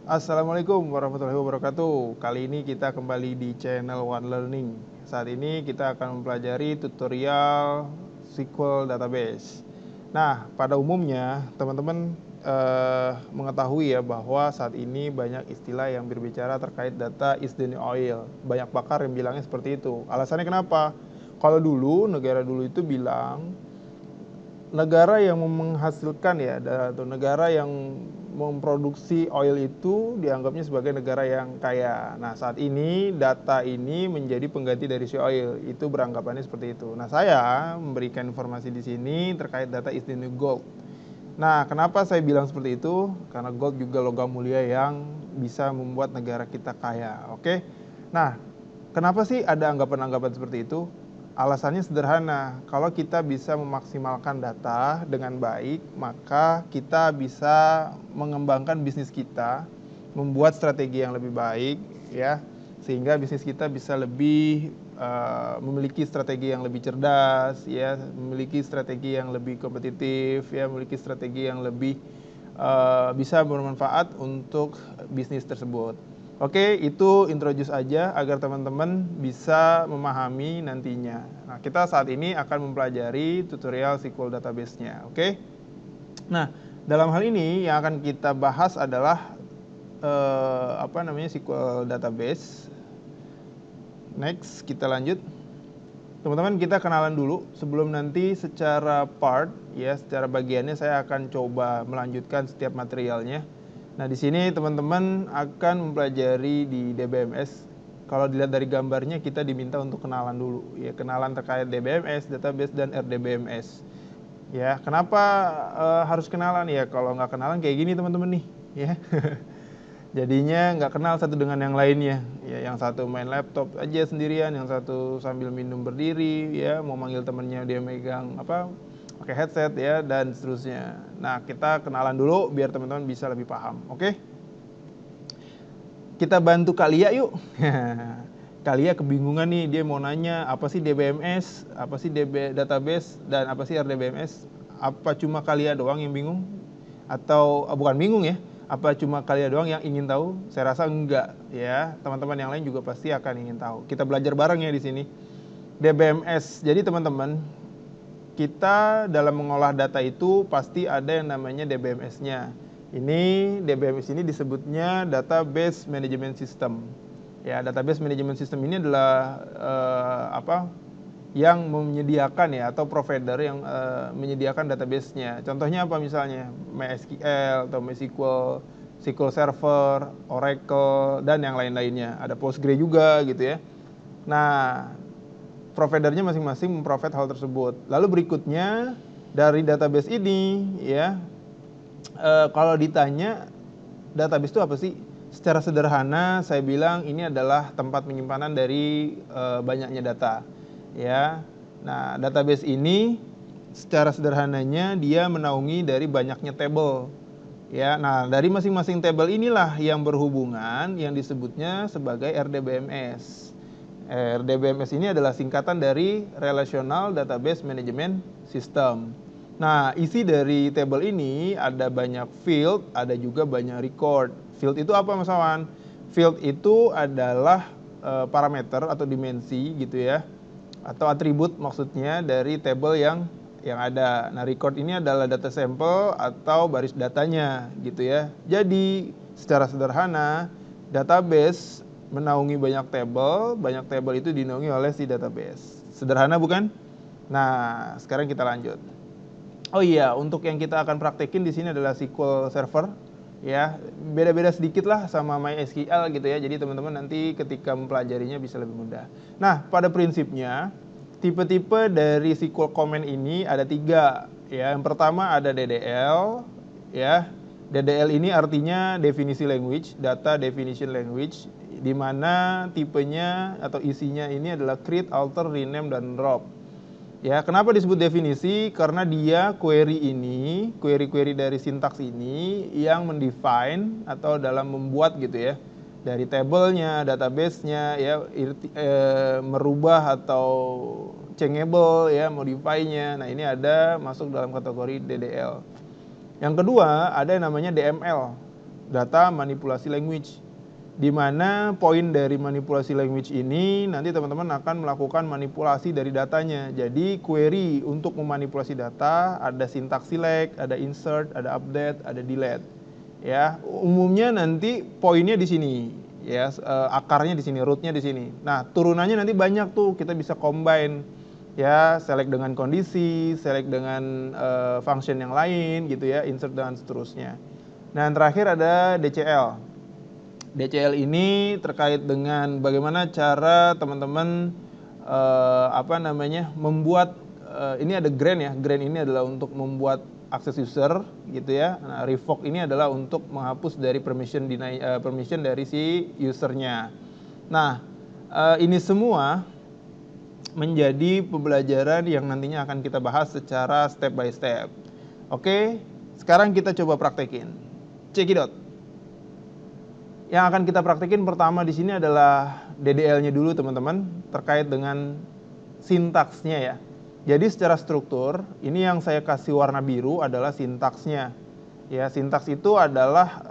Assalamualaikum warahmatullahi wabarakatuh. Kali ini kita kembali di channel One Learning. Saat ini kita akan mempelajari tutorial SQL Database. Nah, pada umumnya teman-teman mengetahui ya bahwa saat ini banyak istilah yang berbicara terkait data is the new oil. Banyak pakar yang bilangnya seperti itu. Alasannya kenapa? Kalau dulu, negara dulu itu bilang negara yang menghasilkan ya atau negara yang memproduksi oil itu dianggapnya sebagai negara yang kaya. Nah, saat ini data ini menjadi pengganti dari si oil. Itu beranggapannya seperti itu. Nah, saya memberikan informasi di sini terkait data is the new gold. Nah, kenapa saya bilang seperti itu? Karena gold juga logam mulia yang bisa membuat negara kita kaya. Oke. Nah, kenapa sih ada anggapan-anggapan seperti itu? Alasannya sederhana, kalau kita bisa memaksimalkan data dengan baik, maka kita bisa mengembangkan bisnis kita, membuat strategi yang lebih baik, ya, sehingga bisnis kita bisa lebih memiliki strategi yang lebih cerdas, ya, memiliki strategi yang lebih kompetitif, ya, memiliki strategi yang lebih bisa bermanfaat untuk bisnis tersebut. Oke, itu introduce aja agar teman-teman bisa memahami nantinya. Nah, kita saat ini akan mempelajari tutorial SQL database-nya, oke? Nah, dalam hal ini yang akan kita bahas adalah SQL database. Next, kita lanjut. Teman-teman, kita kenalan dulu sebelum nanti secara part, ya, secara bagiannya saya akan coba melanjutkan setiap materialnya. Nah, di sini teman-teman akan mempelajari di DBMS. Kalau dilihat dari gambarnya, kita diminta untuk kenalan dulu, ya, kenalan terkait DBMS, database, dan RDBMS. Ya, kenapa harus kenalan ya? Kalau nggak kenalan kayak gini teman-teman nih, ya. Jadinya nggak kenal satu dengan yang lainnya. Ya, yang satu main laptop aja sendirian, yang satu sambil minum berdiri, ya, mau manggil temennya dia megang pakai headset, ya, dan seterusnya. Nah, kita kenalan dulu biar teman-teman bisa lebih paham, oke? Kita bantu Kalia yuk. Kalia kebingungan nih, dia mau nanya apa sih DBMS, apa sih DB database, dan apa sih RDBMS. Apa cuma Kalia doang yang bingung? Atau bukan bingung ya, apa cuma Kalia doang yang ingin tahu? Saya rasa enggak, ya. Teman-teman yang lain juga pasti akan ingin tahu. Kita belajar bareng ya di sini. DBMS. Jadi teman-teman, kita dalam mengolah data itu pasti ada yang namanya DBMS-nya. Ini DBMS ini disebutnya Database Management System. Ya, Database Management System ini adalah yang menyediakan ya, atau provider yang menyediakan database-nya. Contohnya apa misalnya? MySQL atau MySQL, SQL Server, Oracle, dan yang lain-lainnya. Ada Postgre juga gitu ya. Nah, providernya masing-masing memprovide hal tersebut. Lalu berikutnya dari database ini, ya, kalau ditanya database itu apa sih? Secara sederhana saya bilang ini adalah tempat penyimpanan dari banyaknya data, ya. Nah, database ini secara sederhananya dia menaungi dari banyaknya table, ya. Nah, dari masing-masing table inilah yang berhubungan yang disebutnya sebagai RDBMS. RDBMS ini adalah singkatan dari Relational Database Management System. Nah, isi dari table ini ada banyak field, ada juga banyak record. Field itu apa, Mas Awan? Field itu adalah parameter atau dimensi gitu ya, atau atribut maksudnya dari table yang ada. Nah, record ini adalah data sampel atau baris datanya gitu ya. Jadi, secara sederhana, database menaungi banyak table itu dinaungi oleh si database. Sederhana bukan? Nah, sekarang kita lanjut. Oh iya, untuk yang kita akan praktekin di sini adalah SQL Server, ya. Beda-beda sedikit lah sama MySQL gitu ya. Jadi teman-teman nanti ketika mempelajarinya bisa lebih mudah. Nah, pada prinsipnya tipe-tipe dari SQL command ini ada 3, ya. Yang pertama ada DDL, ya. DDL ini artinya definisi language, data definition language, di mana tipenya atau isinya ini adalah create, alter, rename, dan drop. Ya, kenapa disebut definisi? Karena dia query dari sintaks ini yang mendefine atau dalam membuat gitu ya, dari tabelnya, database-nya, ya, merubah atau changeable ya, modify-nya. Nah, ini ada masuk dalam kategori DDL. Yang kedua, ada yang namanya DML. data manipulasi language. Di mana poin dari manipulasi language ini nanti teman-teman akan melakukan manipulasi dari datanya. Jadi query untuk memanipulasi data ada syntax select, ada insert, ada update, ada delete. Ya, umumnya nanti poinnya di sini, ya, akarnya di sini, rootnya di sini. Nah, turunannya nanti banyak tuh, kita bisa combine, ya, select dengan kondisi, select dengan function yang lain, gitu ya, insert dan seterusnya. Nah, yang terakhir ada DCL. DCL ini terkait dengan bagaimana cara teman-teman membuat ini ada grant ya. Grant ini adalah untuk membuat akses user gitu ya. Nah, revoke ini adalah untuk menghapus dari permission dari si usernya. Nah, ini semua menjadi pembelajaran yang nantinya akan kita bahas secara step by step. Oke, sekarang kita coba praktekin. Cekidot. Yang akan kita praktekin pertama di sini adalah DDL-nya dulu teman-teman, terkait dengan sintaksnya ya. Jadi secara struktur, ini yang saya kasih warna biru adalah sintaksnya. Ya, sintaks itu adalah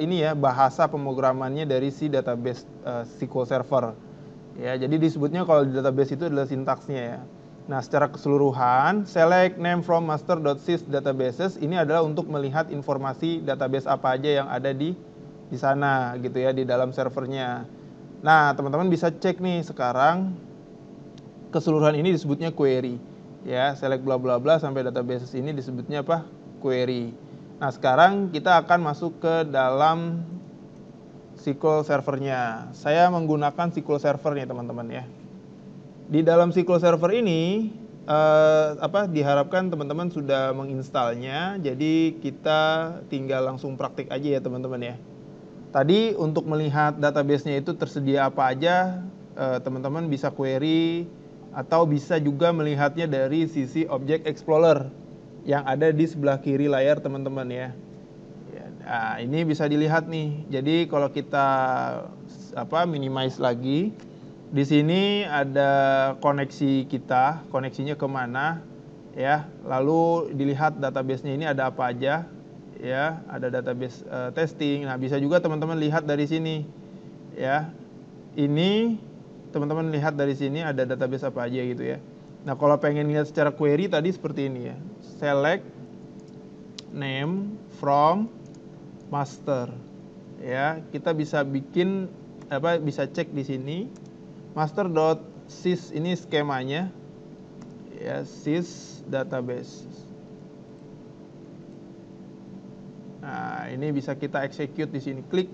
ini ya, bahasa pemrogramannya dari si database SQL Server. Ya, jadi disebutnya kalau di database itu adalah sintaksnya ya. Nah, secara keseluruhan, select name from master.sys databases ini adalah untuk melihat informasi database apa aja yang ada di sana gitu ya, di dalam servernya. Nah, teman-teman bisa cek nih sekarang keseluruhan ini disebutnya query. Ya, select bla bla bla sampai databases ini disebutnya apa? Query. Nah, sekarang kita akan masuk ke dalam SQL servernya. Saya menggunakan SQL Server nih teman-teman ya. Di dalam SQL Server ini diharapkan teman-teman sudah menginstalnya. Jadi kita tinggal langsung praktik aja ya teman-teman ya. Tadi untuk melihat database-nya itu tersedia apa aja, teman-teman bisa query atau bisa juga melihatnya dari sisi Object Explorer yang ada di sebelah kiri layar teman-teman ya. Nah, ini bisa dilihat nih. Jadi kalau kita minimize lagi, di sini ada koneksi kita, koneksinya kemana, ya. Lalu dilihat database-nya ini ada apa aja. Ya, ada database testing. Nah, bisa juga teman-teman lihat dari sini. Ya. Ini teman-teman lihat dari sini ada database apa aja gitu ya. Nah, kalau pengen lihat secara query tadi seperti ini ya. Select name from master. Ya, kita bisa bikin bisa cek di sini master.sys ini skemanya. Ya, sys database. Nah, ini bisa kita execute di sini, klik.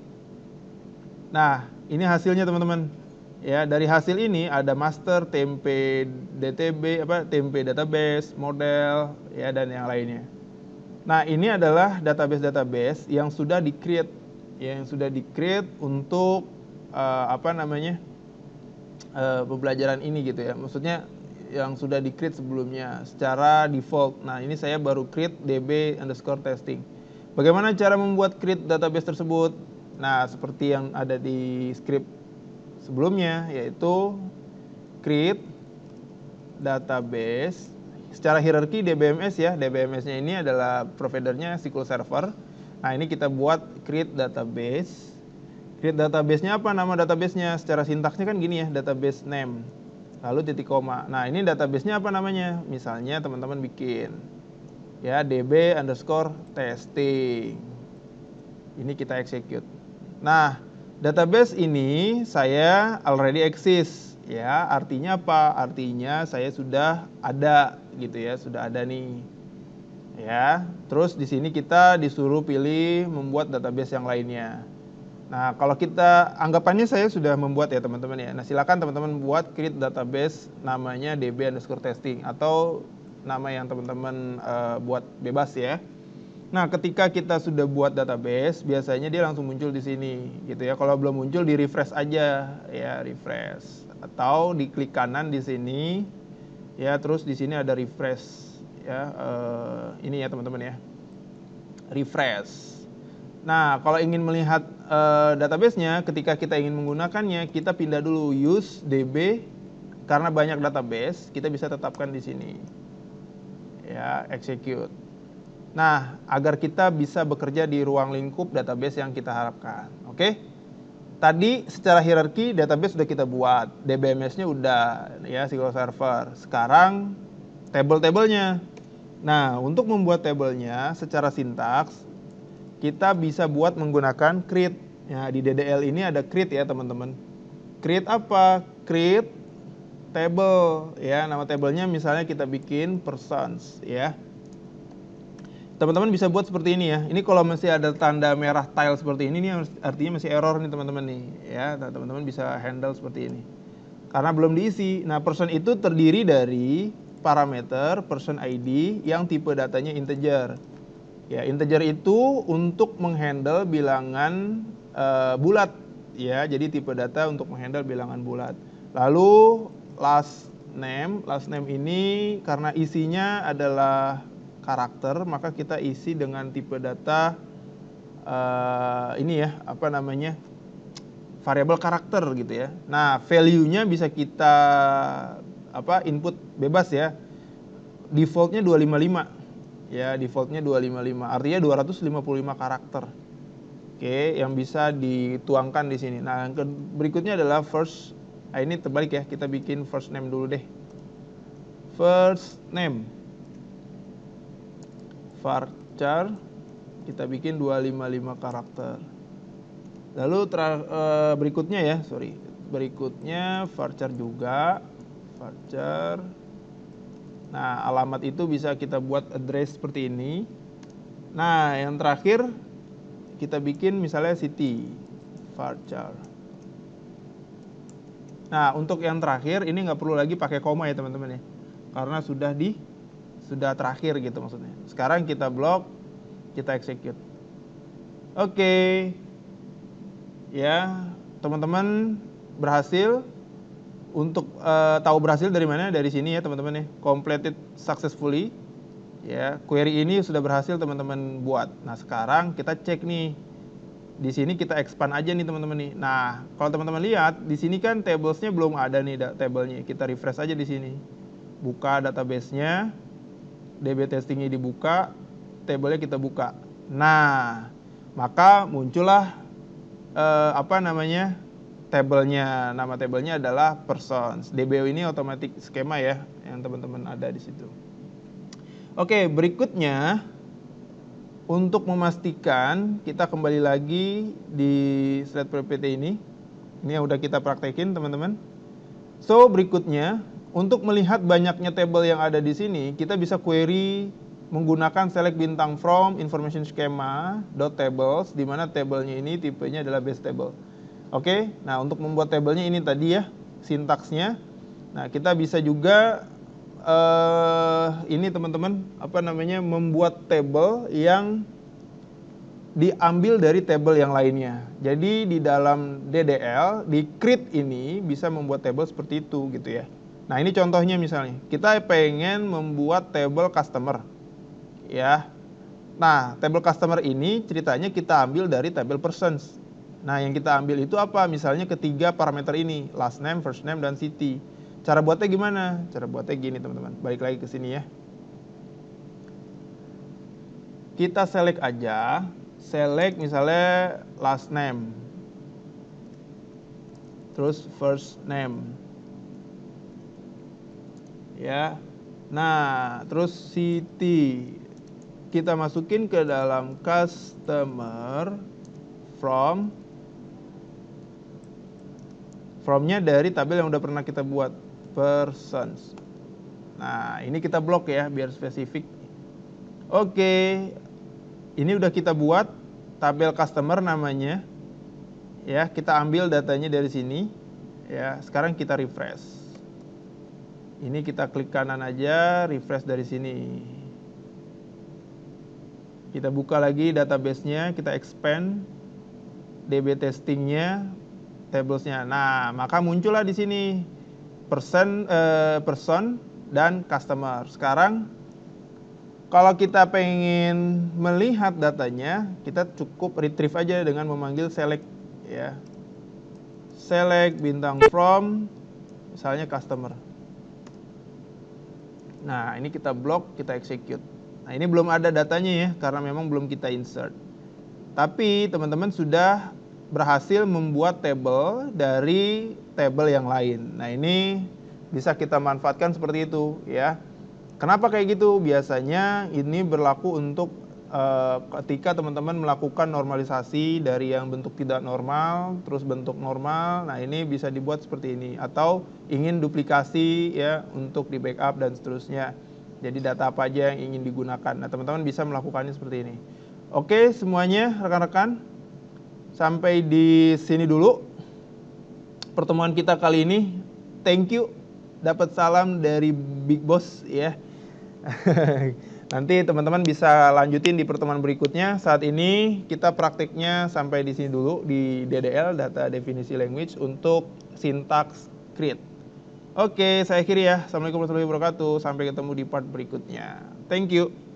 Nah, ini hasilnya teman-teman. Ya, dari hasil ini ada master, tempe DTB, tempe database, model, ya, dan yang lainnya. Nah, ini adalah database-database yang sudah di-create, untuk pembelajaran ini gitu ya. Maksudnya yang sudah di-create sebelumnya secara default. Nah, ini saya baru create db_testing. Bagaimana cara membuat create database tersebut? Nah, seperti yang ada di script sebelumnya, yaitu create database secara hierarki DBMS ya. DBMS-nya ini adalah providernya SQL Server. Nah, ini kita buat create database. Create database-nya apa nama database-nya? Secara sintaksnya kan gini ya, database name. Lalu titik koma. Nah, ini database-nya apa namanya? Misalnya teman-teman bikin ya db_testing. Ini kita execute. Nah, database ini saya already exist ya. Artinya apa? Artinya saya sudah ada gitu ya, sudah ada nih. Ya. Terus di sini kita disuruh pilih membuat database yang lainnya. Nah, kalau kita anggapannya saya sudah membuat ya teman-teman ya. Nah, silakan teman-teman buat create database namanya db_testing atau nama yang teman-teman buat bebas ya. Nah, ketika kita sudah buat database, biasanya dia langsung muncul di sini, gitu ya. Kalau belum muncul, di refresh aja, ya refresh. Atau diklik kanan di sini, ya. Terus di sini ada refresh, ya. Ini ya teman-teman ya, refresh. Nah, kalau ingin melihat database-nya, ketika kita ingin menggunakannya, kita pindah dulu use db. Karena banyak database, kita bisa tetapkan di sini. Ya, execute. Nah, agar kita bisa bekerja di ruang lingkup database yang kita harapkan. Oke? Tadi secara hierarki database sudah kita buat, DBMS-nya udah ya, SQL Server. Sekarang table-tablenya. Nah, untuk membuat tabelnya secara sintaks, kita bisa buat menggunakan create. Ya, di DDL ini ada create ya teman-teman. Create apa? Create table ya, nama tabelnya misalnya kita bikin persons ya. Teman-teman bisa buat seperti ini ya. Ini kalau masih ada tanda merah tile seperti ini nih artinya masih error nih teman-teman nih ya. Teman-teman bisa handle seperti ini. Karena belum diisi. Nah, person itu terdiri dari parameter person ID yang tipe datanya integer. Ya, integer itu untuk menghandle bilangan bulat ya. Jadi tipe data untuk menghandle bilangan bulat. Lalu last name ini karena isinya adalah karakter, maka kita isi dengan tipe data ini ya, apa namanya, variabel karakter gitu ya. Nah, value-nya bisa kita input bebas ya. Defaultnya 255 ya, defaultnya 255, artinya 255 karakter. Oke, yang bisa dituangkan di sini. Nah, yang berikutnya adalah first. Ini terbalik ya, kita bikin first name dulu deh. First name varchar kita bikin 255 karakter. Lalu berikutnya varchar juga, varchar. Nah, alamat itu bisa kita buat address seperti ini. Nah, yang terakhir kita bikin misalnya city, varchar. Nah, untuk yang terakhir ini nggak perlu lagi pakai koma ya teman-teman ya, karena sudah terakhir gitu maksudnya. Sekarang kita blok, kita execute. Oke. Ya, teman-teman berhasil. Untuk tahu berhasil dari mana? Dari sini ya teman-teman ya. Completed successfully. Ya, query ini sudah berhasil teman-teman buat. Nah, sekarang kita cek nih. Di sini kita expand aja nih teman-teman nih. Nah, kalau teman-teman lihat di sini kan tablesnya belum ada nih tablenya. Kita refresh aja di sini. Buka database-nya. DB testingnya dibuka, tabelnya kita buka. Nah, maka muncullah tabelnya. Nama tabelnya adalah persons. DBO ini automatic skema ya, yang teman-teman ada di situ. Oke, berikutnya untuk memastikan kita kembali lagi di slide PPT ini. Ini yang udah kita praktekin teman-teman. So, berikutnya untuk melihat banyaknya tabel yang ada di sini, kita bisa query menggunakan select bintang from information schema .tables, di mana tabelnya ini tipenya adalah base table. Oke, nah untuk membuat tabelnya ini tadi ya sintaksnya. Nah, kita bisa juga ini teman-teman membuat tabel yang diambil dari tabel yang lainnya. Jadi di dalam DDL di create ini bisa membuat tabel seperti itu gitu ya. Nah, ini contohnya misalnya, kita pengen membuat tabel customer, ya. Nah, tabel customer ini ceritanya kita ambil dari tabel persons. Nah, yang kita ambil itu apa? Misalnya ketiga parameter ini, last name, first name, dan city. Cara buatnya gimana? Cara buatnya gini teman-teman, balik lagi ke sini ya. Kita select aja, select misalnya last name, terus first name. Ya. Nah, terus city kita masukin ke dalam customer from-nya dari tabel yang udah pernah kita buat, persons. Nah, ini kita blok ya biar spesifik. Oke. Ini udah kita buat tabel customer namanya. Ya, kita ambil datanya dari sini. Ya, sekarang kita refresh. Ini kita klik kanan aja, refresh dari sini. Kita buka lagi database-nya, kita expand DB testingnya, tablesnya. Nah, maka muncullah di sini person dan customer. Sekarang kalau kita pengen melihat datanya, kita cukup retrieve aja dengan memanggil select ya. Select bintang from misalnya customer. Nah, ini kita blok, kita execute. Nah, Nah, ini belum ada datanya ya, karena memang belum kita insert. Tapi teman-teman sudah berhasil membuat table dari table yang lain. Nah, ini bisa kita manfaatkan seperti itu ya. Kenapa kayak gitu? Biasanya ini berlaku untuk ketika teman-teman melakukan normalisasi dari yang bentuk tidak normal, terus bentuk normal. Nah, ini bisa dibuat seperti ini. Atau ingin duplikasi ya untuk di backup dan seterusnya. Jadi data apa aja yang ingin digunakan. Nah, teman-teman bisa melakukannya seperti ini. Oke, semuanya rekan-rekan. Sampai di sini dulu pertemuan kita kali ini. Thank you. Dapat salam dari Big Boss ya. Nanti teman-teman bisa lanjutin di pertemuan berikutnya. Saat ini kita praktiknya sampai di sini dulu di DDL, Data Definisi Language, untuk sintaks create. Oke, saya akhiri ya. Assalamualaikum warahmatullahi wabarakatuh. Sampai ketemu di part berikutnya. Thank you.